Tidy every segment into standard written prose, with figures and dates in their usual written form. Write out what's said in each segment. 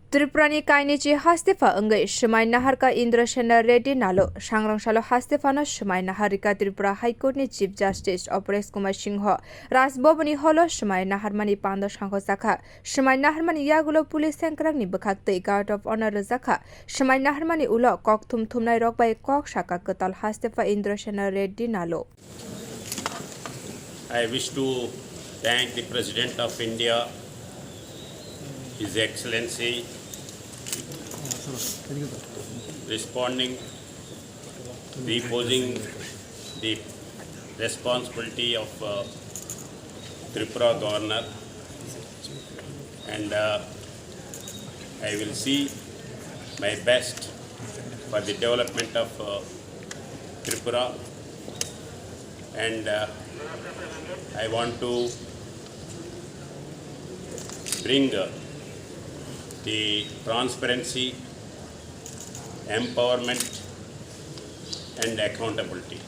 Tripurani kainichi hastepha ungwi swmai naharkha Indra Sena Reddy Nallu.sangrong salo hastepha no swmai naharika Tripura High Court ni Chief Justice Aparesh kumar singh Rajbhavani holo swmai naharmani panda sangho sakha swmai naharmani yagulo police sankrang ni bwkhak guard of honor rwkha swmai naharmani ulo kok thumnai rok bai kok saka kwtal hastepha Indra Sena Reddy Nallu. I wish to thank the President of India, His Excellency, responding, reposing the responsibility of Tripura Governor, and I will see my best for the development of Tripura, and I want to bring the transparency, empowerment and accountability.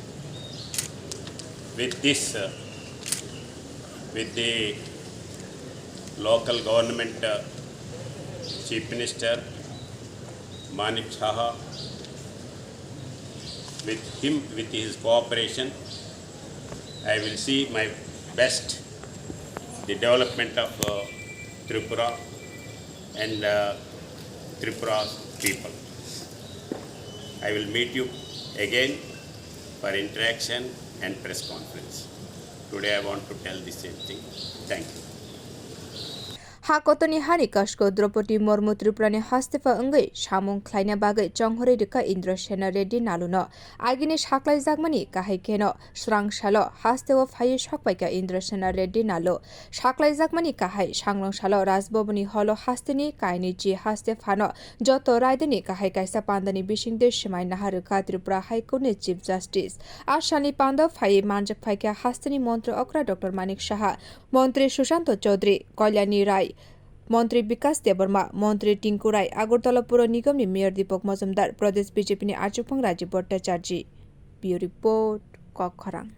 With this, with the local government Chief Minister Manik Saha, with his cooperation, I will see my best the development of Tripura and Tripura's people. I will meet you again for interaction and press conference. Today I want to tell the same thing. Thank you. Hakotoni hari kasko Draupadi Murmu Tripurani hastepha ungwi samung khlaina bagui chonghorei rwkha Indra Sena Reddy Nallu no agini saklaijagmani kahai keno srang salo haste o phai sokpaika Indra Sena Reddy Nallu saklaijagmani kahai sangrong salo Rajbhavani holo hasteni kaini ji haste phano joto raideni kahai kaisa pandani bisingde swmai naharkha Tripura High Court ni Chief Justice Ashani panda phai manjak phaika hasteni montri okra Dr.Manik saha montri Sushanto Chaudhary Kalyani Rai Montri Vikas Debarma, Montri Tinku Rai, Agartala Pura Nigam ni Mayor Deepak Mazumdar, Pradesh BJP ni Archupang Raji Bhattacharjee. Bureau Report, Kokharang.